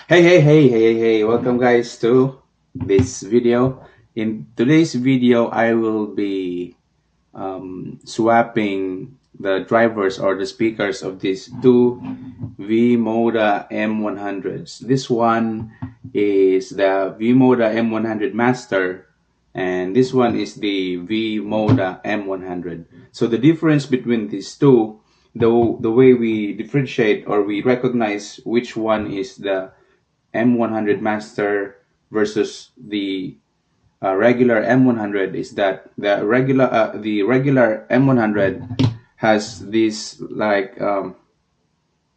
Hey, welcome guys to this video. In today's video, I will be swapping the drivers or the speakers of these two Vmoda M100s. This one is the Vmoda M100 Master and this one is the Vmoda M100. So the difference between these two, the way we differentiate or we recognize which one is the M100 Master versus the regular M100 is that the regular M100 has this like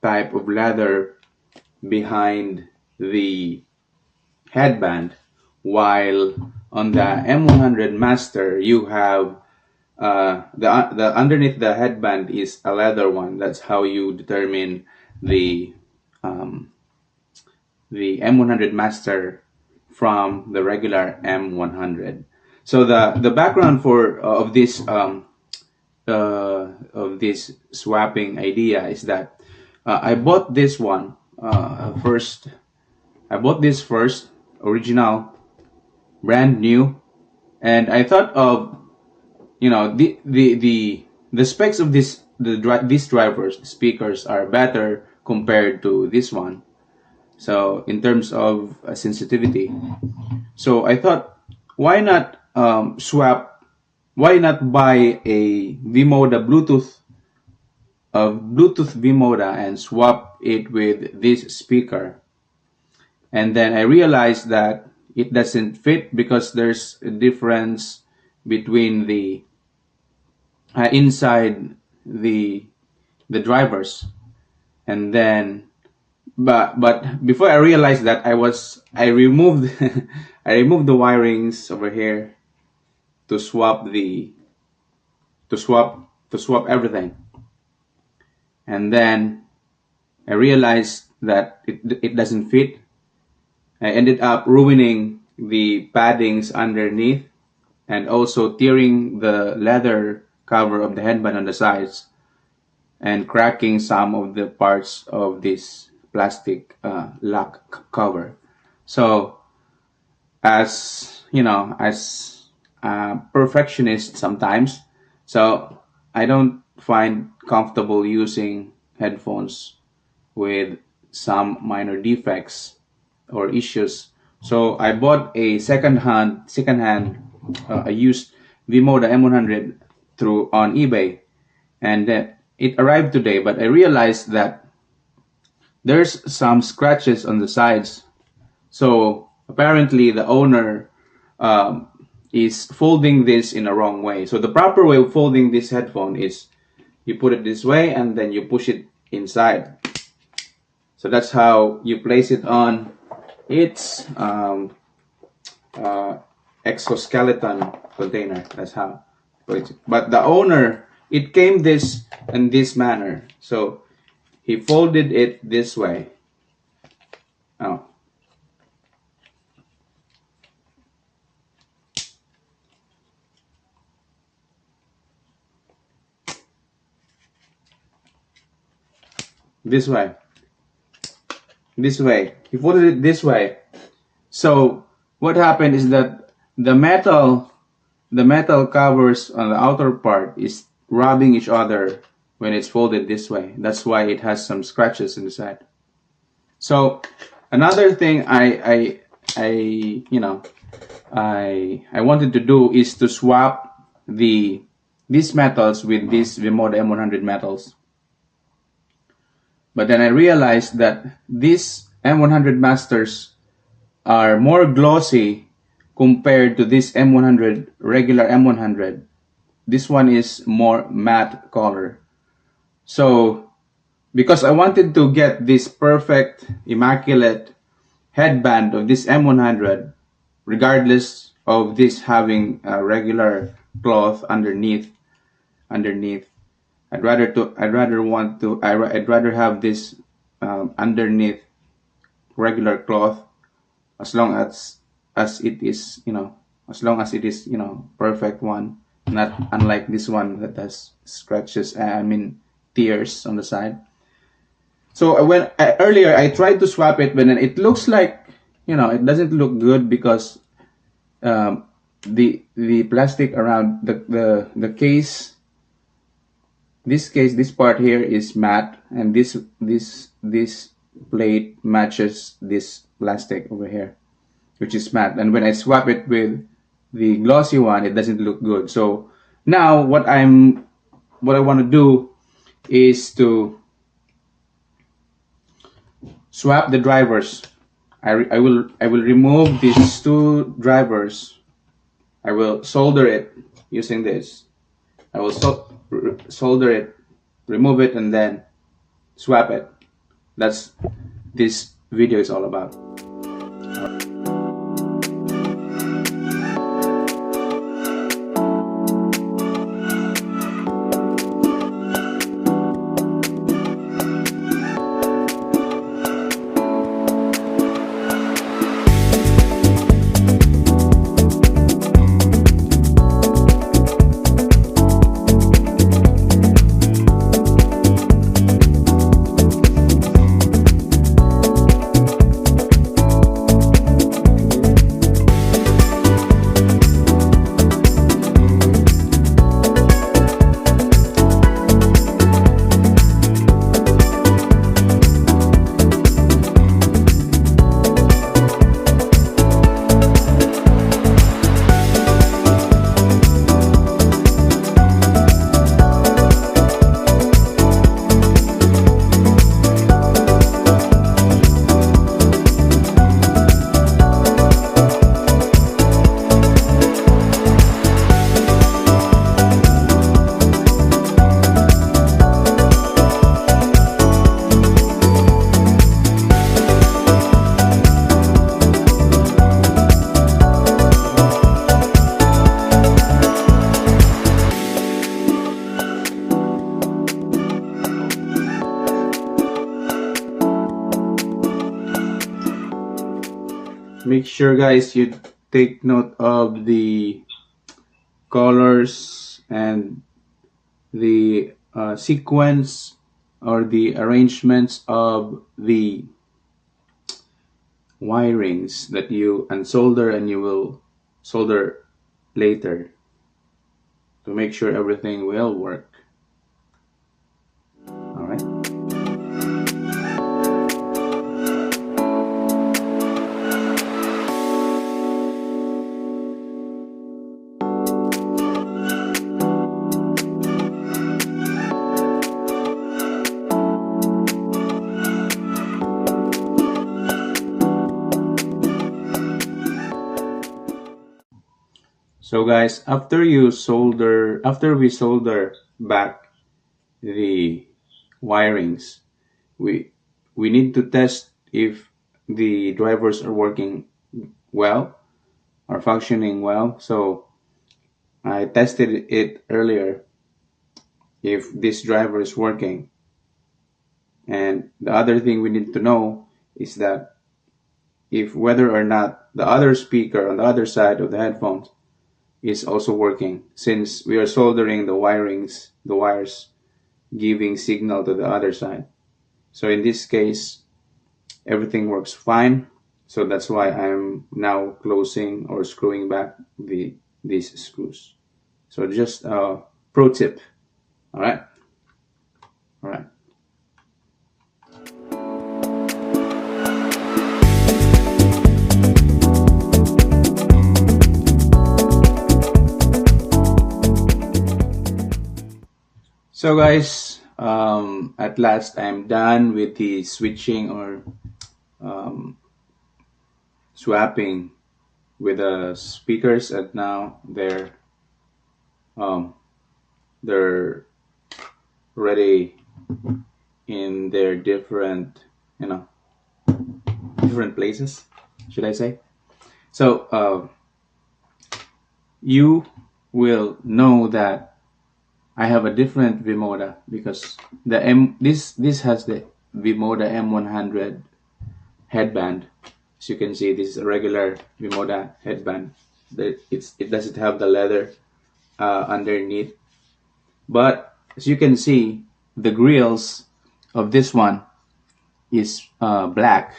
type of leather behind the headband, while on the M100 Master you have the underneath the headband is a leather one. That's how you determine the um, the M100 Master from the regular M100. So the background for of this swapping idea is that I bought this one first. I bought this first, original, brand new, and I thought of the specs of these drivers, the speakers are better compared to this one. So in terms of sensitivity, so I thought, why not swap? Why not buy a Vmoda Bluetooth Vmoda and swap it with this speaker? And then I realized that it doesn't fit because there's a difference between the inside the drivers, and then but before I realized that I removed I removed the wirings over here to swap to swap everything, and then I realized that it doesn't fit. I ended up ruining the paddings underneath and also tearing the leather cover of the headband on the sides and cracking some of the parts of this plastic lock cover. So as you know, as a perfectionist sometimes, so I don't find comfortable using headphones with some minor defects or issues. So I bought a second hand a used Vmoda M100 through on eBay, and it arrived today. But I realized that there's some scratches on the sides. So apparently the owner is folding this in a wrong way. So the proper way of folding this headphone is you put it this way and then you push it inside. So that's how you place it on its exoskeleton container. That's how. But the owner, it came this in this manner. So he folded it this way. Oh. This way. This way. He folded it this way. So what happened is that the metal covers on the outer part is rubbing each other when it's folded this way. That's why it has some scratches inside. So another thing I wanted to do is to swap these metals with these Vmoda M100 metals. But then I realized that these M100 Masters are more glossy compared to this M100, regular M100. This one is more matte color. So because I wanted to get this perfect, immaculate headband of this M100, regardless of this having a regular cloth underneath, I'd rather have this underneath regular cloth, as long as it is, perfect one, not unlike this one that has scratches, tears on the side. So earlier I tried to swap it, but then it looks like, it doesn't look good because um, the plastic around the case, this part here is matte, and this plate matches this plastic over here, which is matte. And when I swap it with the glossy one, it doesn't look good. So now what I want to do is to swap the drivers. I will remove these two drivers. I will solder it using this. I will solder it, remove it, and then swap it. That's this video is all about. Make sure, guys, you take note of the colors and the sequence or the arrangements of the wirings that you unsolder and you will solder later to make sure everything will work. All right. So guys, after we solder back the wirings, we need to test if the drivers are working well, are functioning well. So I tested it earlier if this driver is working. And the other thing we need to know is that if whether or not the other speaker on the other side of the headphones is also working, since we are soldering the wires giving signal to the other side. So in this case, everything works fine. So that's why I'm now closing or screwing back these screws. So just a pro tip. All right. So guys, at last I'm done with the switching or swapping with the speakers, and now they're ready in their different places, should I say. So you will know that I have a different Vmoda because this has the Vmoda M100 headband. As you can see, this is a regular Vmoda headband. It doesn't have the leather underneath, but as you can see, the grills of this one is black,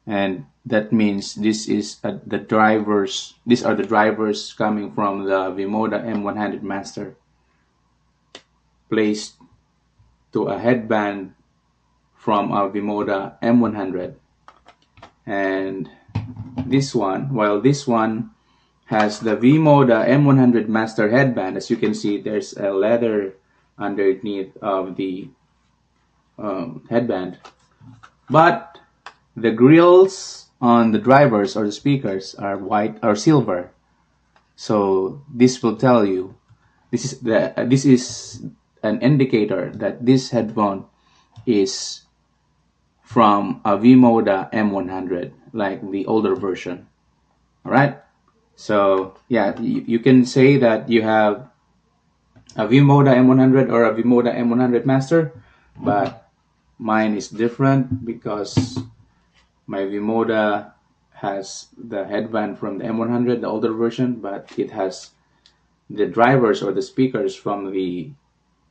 and that means this is the drivers. These are the drivers coming from the Vmoda M100 Master, placed to a headband from a Vmoda M100. And this one, while this one has the Vmoda M100 Master headband, as you can see, there's a leather underneath of the headband, but the grills on the drivers or the speakers are white or silver. So this will tell you, this is an indicator that this headphone is from a Vmoda M100, like the older version. All right. So yeah, you can say that you have a Vmoda M100 or a Vmoda M100 Master, but mine is different because my Vmoda has the headband from the M100, the older version, but it has the drivers or the speakers from the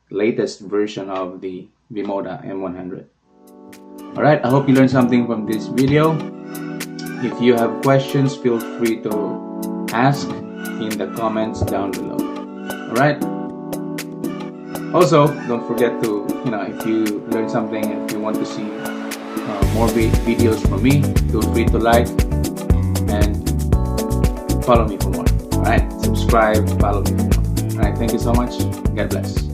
latest version of the Vmoda M100. Alright, I hope you learned something from this video. If you have questions, feel free to ask in the comments down below. Alright? Also, don't forget to, if you learned something, if you want to see more videos from me, feel free to like and follow me for more. Alright, subscribe, follow me for more. Alright, thank you so much. God bless.